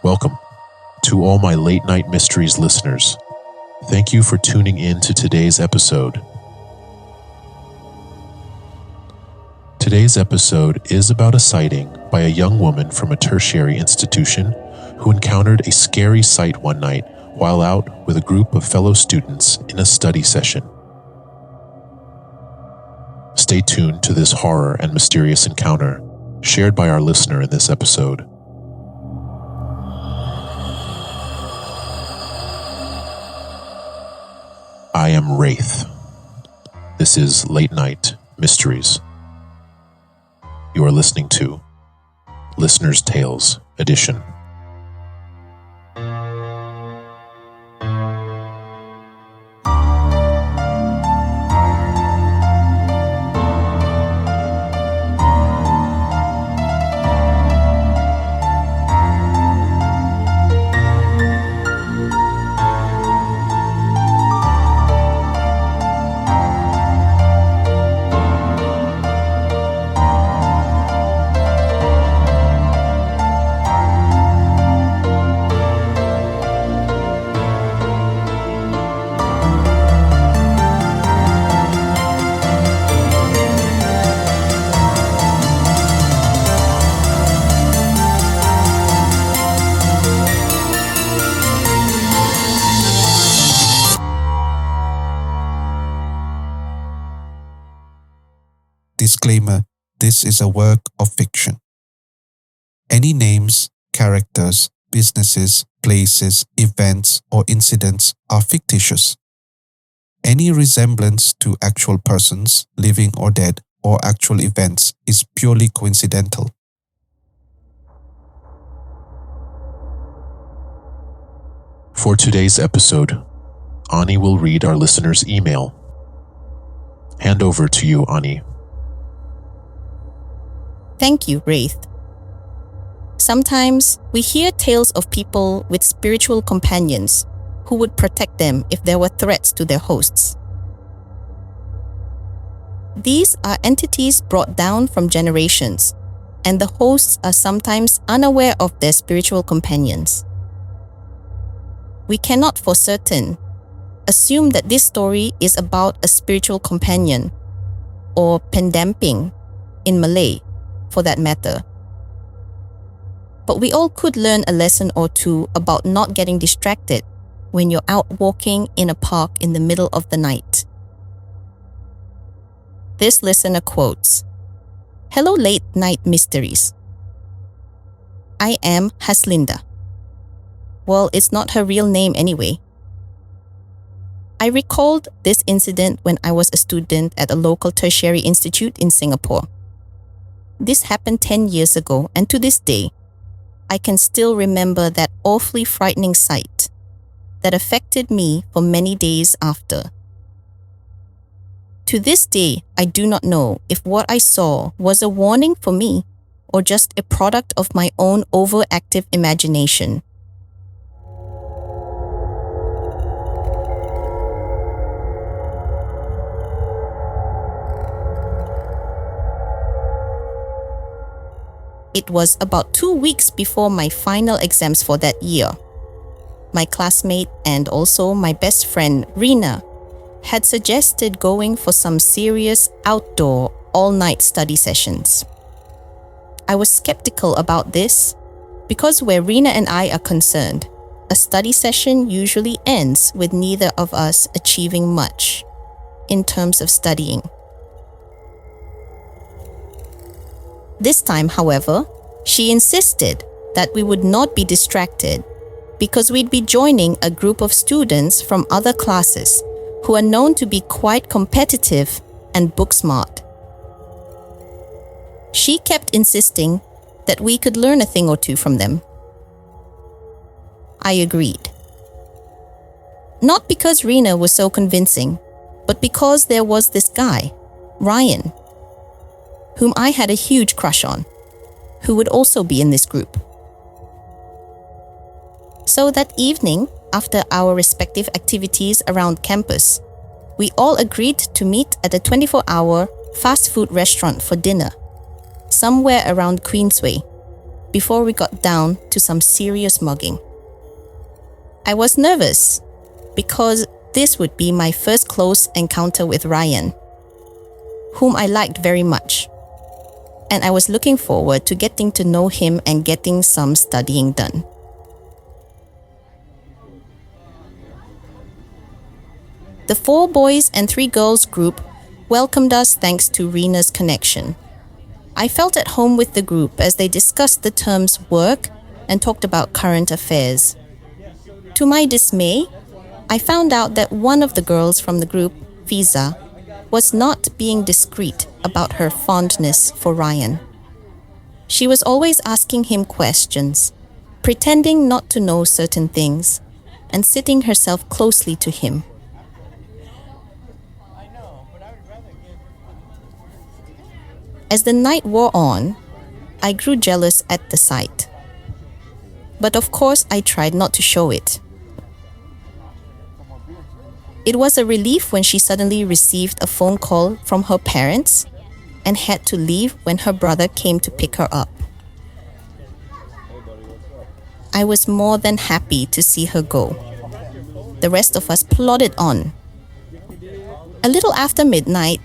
Welcome to all my Late Night Mysteries listeners. Thank you for tuning in to today's episode. Today's episode is about a sighting by a young woman from a tertiary institution who encountered a scary sight one night while out with a group of fellow students in a study session. Stay tuned to this horror and mysterious encounter shared by our listener in this episode. I am Wraith. This is Late Night Mysteries. You are listening to Listener's Tales Edition. Disclaimer: this is a work of fiction. Any names, characters, businesses, places, events, or incidents are fictitious. Any resemblance to actual persons, living or dead, or actual events is purely coincidental. For today's episode, Ani will read our listener's email. Hand over to you, Ani. Thank you, Wraith. Sometimes we hear tales of people with spiritual companions who would protect them if there were threats to their hosts. These are entities brought down from generations, and the hosts are sometimes unaware of their spiritual companions. We cannot for certain assume that this story is about a spiritual companion, or pendamping in Malay, for that matter. But we all could learn a lesson or two about not getting distracted when you're out walking in a park in the middle of the night. This listener quotes, "Hello Late Night Mysteries. I am Haslinda." Well, it's not her real name anyway. I recalled this incident when I was a student at a local tertiary institute in Singapore. This happened 10 years ago, and to this day, I can still remember that awfully frightening sight that affected me for many days after. To this day, I do not know if what I saw was a warning for me or just a product of my own overactive imagination. It was about 2 weeks before my final exams for that year. My classmate and also my best friend, Rina, had suggested going for some serious outdoor all-night study sessions. I was skeptical about this because where Rina and I are concerned, a study session usually ends with neither of us achieving much in terms of studying. This time, however, she insisted that we would not be distracted because we'd be joining a group of students from other classes who are known to be quite competitive and book smart. She kept insisting that we could learn a thing or two from them. I agreed. Not because Rina was so convincing, but because there was this guy, Ryan, whom I had a huge crush on, who would also be in this group. So that evening, after our respective activities around campus, we all agreed to meet at a 24-hour fast food restaurant for dinner, somewhere around Queensway, before we got down to some serious mugging. I was nervous because this would be my first close encounter with Ryan, whom I liked very much, and I was looking forward to getting to know him and getting some studying done. The 4 boys and 3 girls group welcomed us thanks to Rena's connection. I felt at home with the group as they discussed the terms work and talked about current affairs. To my dismay, I found out that one of the girls from the group, Fiza, was not being discreet about her fondness for Ryan. She was always asking him questions, pretending not to know certain things, and sitting herself closely to him. As the night wore on, I grew jealous at the sight. But of course, I tried not to show it. It was a relief when she suddenly received a phone call from her parents and had to leave when her brother came to pick her up. I was more than happy to see her go. The rest of us plodded on. A little after midnight,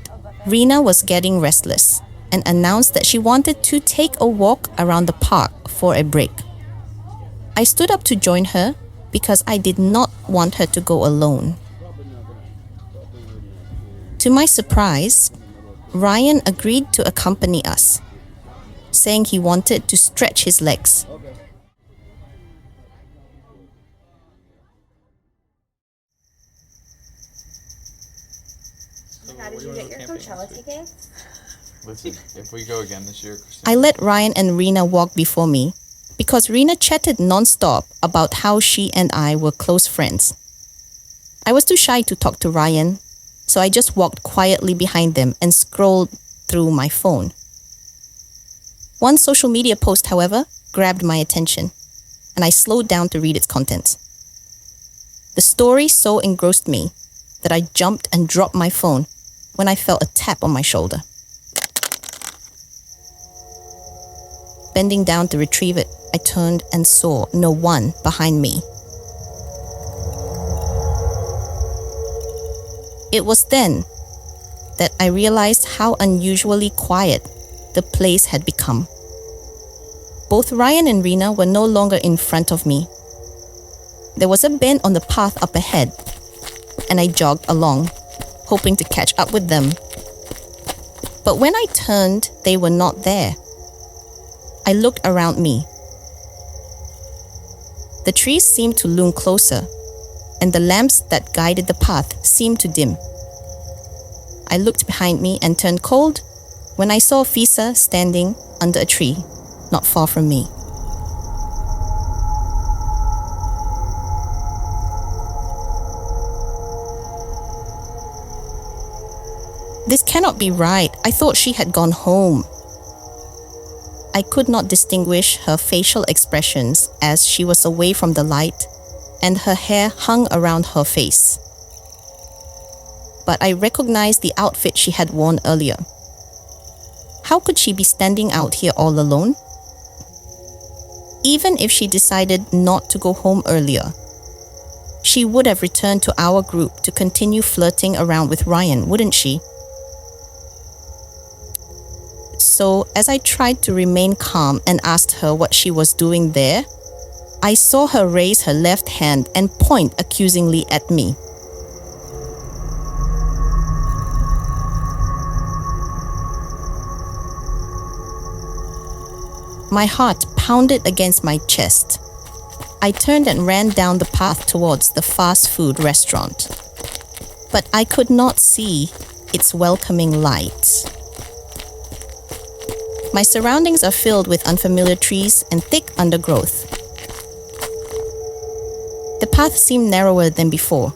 Rena was getting restless and announced that she wanted to take a walk around the park for a break. I stood up to join her because I did not want her to go alone. To my surprise, Ryan agreed to accompany us, saying he wanted to stretch his legs. How did you get your Coachella tickets? Listen, if we go again this year, Christine, I let Ryan and Rena walk before me because Rena chatted non-stop about how she and I were close friends. I was too shy to talk to Ryan, so I just walked quietly behind them and scrolled through my phone. One social media post, however, grabbed my attention, and I slowed down to read its contents. The story so engrossed me that I jumped and dropped my phone when I felt a tap on my shoulder. Bending down to retrieve it, I turned and saw no one behind me. It was then that I realized how unusually quiet the place had become. Both Ryan and Rena were no longer in front of me. There was a bend on the path up ahead, and I jogged along, hoping to catch up with them. But when I turned, they were not there. I looked around me. The trees seemed to loom closer, and the lamps that guided the path seemed to dim. I looked behind me and turned cold when I saw Fisa standing under a tree, not far from me. This cannot be right. I thought she had gone home. I could not distinguish her facial expressions as she was away from the light and her hair hung around her face. But I recognized the outfit she had worn earlier. How could she be standing out here all alone? Even if she decided not to go home earlier, she would have returned to our group to continue flirting around with Ryan, wouldn't she? So, as I tried to remain calm and asked her what she was doing there, I saw her raise her left hand and point accusingly at me. My heart pounded against my chest. I turned and ran down the path towards the fast food restaurant. But I could not see its welcoming lights. My surroundings are filled with unfamiliar trees and thick undergrowth. The path seemed narrower than before.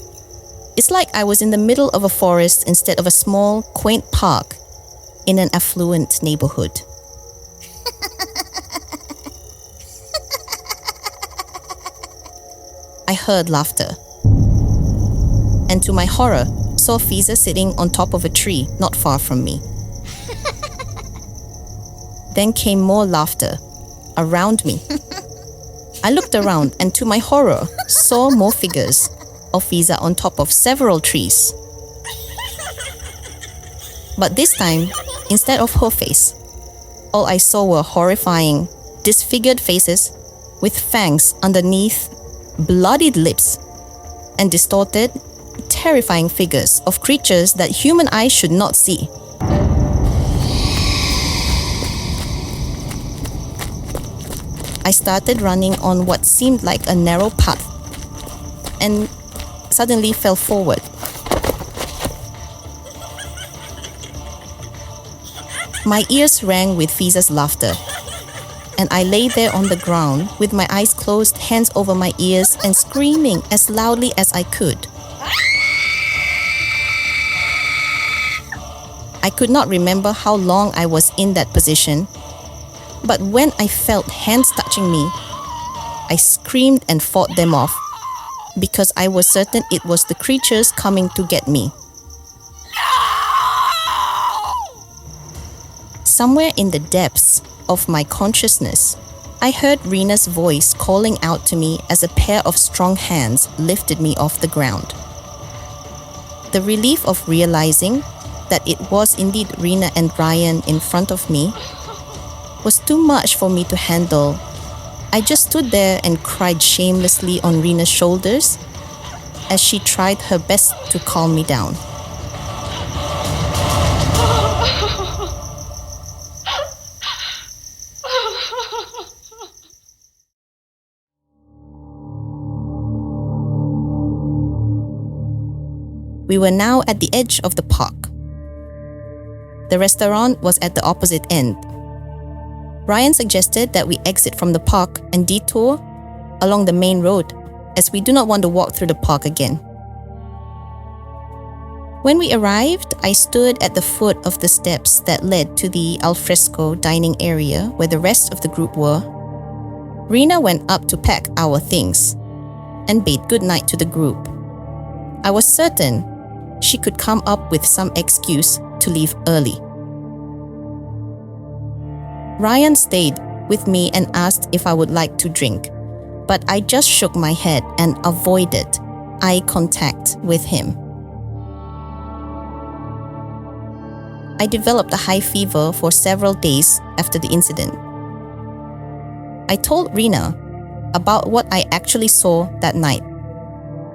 It's like I was in the middle of a forest instead of a small, quaint park in an affluent neighborhood. I heard laughter. And to my horror, saw Fiza sitting on top of a tree not far from me. Then came more laughter, around me. I looked around and to my horror, saw more figures of Fiza on top of several trees. But this time, instead of her face, all I saw were horrifying, disfigured faces with fangs underneath, bloodied lips, and distorted, terrifying figures of creatures that human eyes should not see. I started running on what seemed like a narrow path and suddenly fell forward. My ears rang with Fiza's laughter, and I lay there on the ground with my eyes closed, hands over my ears, and screaming as loudly as I could. I could not remember how long I was in that position, but when I felt hands touching me, I screamed and fought them off because I was certain it was the creatures coming to get me. Somewhere in the depths of my consciousness, I heard Rena's voice calling out to me as a pair of strong hands lifted me off the ground. The relief of realizing that it was indeed Rena and Ryan in front of me was too much for me to handle. I just stood there and cried shamelessly on Rena's shoulders as she tried her best to calm me down. We were now at the edge of the park. The restaurant was at the opposite end. Ryan suggested that we exit from the park and detour along the main road, as we do not want to walk through the park again. When we arrived, I stood at the foot of the steps that led to the alfresco dining area where the rest of the group were. Rena went up to pack our things and bade goodnight to the group. I was certain she could come up with some excuse to leave early. Ryan stayed with me and asked if I would like to drink, but I just shook my head and avoided eye contact with him. I developed a high fever for several days after the incident. I told Rena about what I actually saw that night.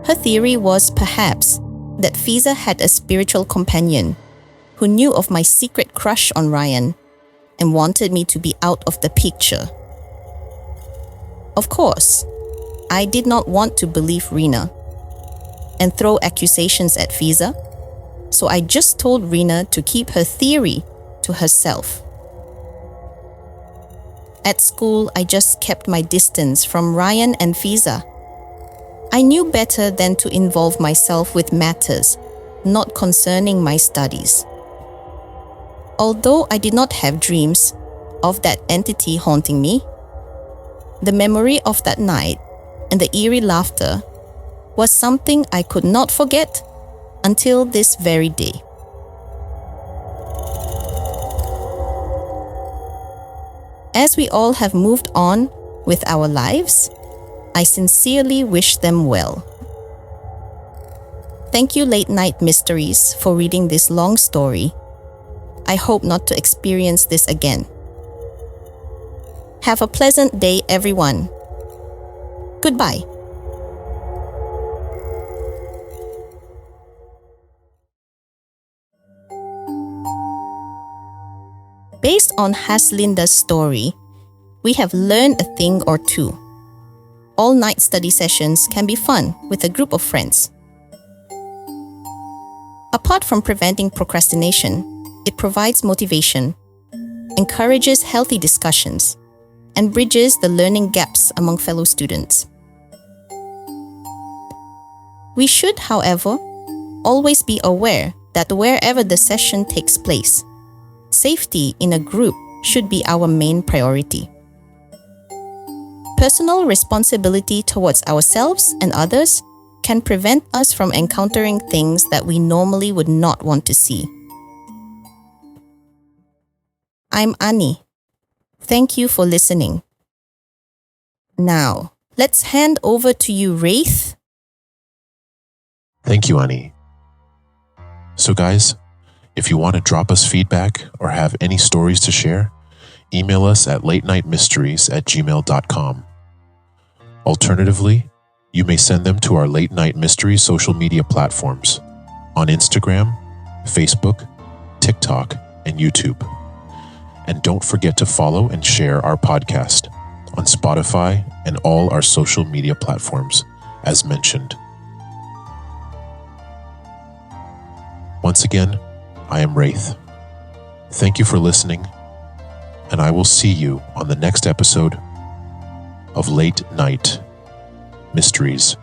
Her theory was perhaps that Fiza had a spiritual companion who knew of my secret crush on Ryan and wanted me to be out of the picture. Of course, I did not want to believe Rena and throw accusations at Fiza, so I just told Rena to keep her theory to herself. At school, I just kept my distance from Ryan and Fiza. I knew better than to involve myself with matters not concerning my studies. Although I did not have dreams of that entity haunting me, the memory of that night and the eerie laughter was something I could not forget until this very day. As we all have moved on with our lives, I sincerely wish them well. Thank you, Late Night Mysteries, for reading this long story. I hope not to experience this again. Have a pleasant day, everyone. Goodbye. Based on Haslinda's story, we have learned a thing or two. All-night study sessions can be fun with a group of friends. Apart from preventing procrastination, it provides motivation, encourages healthy discussions, and bridges the learning gaps among fellow students. We should, however, always be aware that wherever the session takes place, safety in a group should be our main priority. Personal responsibility towards ourselves and others can prevent us from encountering things that we normally would not want to see. I'm Ani. Thank you for listening. Now, let's hand over to you, Wraith. Thank you, Annie. So guys, if you want to drop us feedback or have any stories to share, email us at latenightmysteries@gmail.com. Alternatively, you may send them to our Late Night Mysteries social media platforms on Instagram, Facebook, TikTok, and YouTube. And don't forget to follow and share our podcast on Spotify and all our social media platforms, as mentioned. Once again, I am Wraith. Thank you for listening, and I will see you on the next episode of Late Night Mysteries.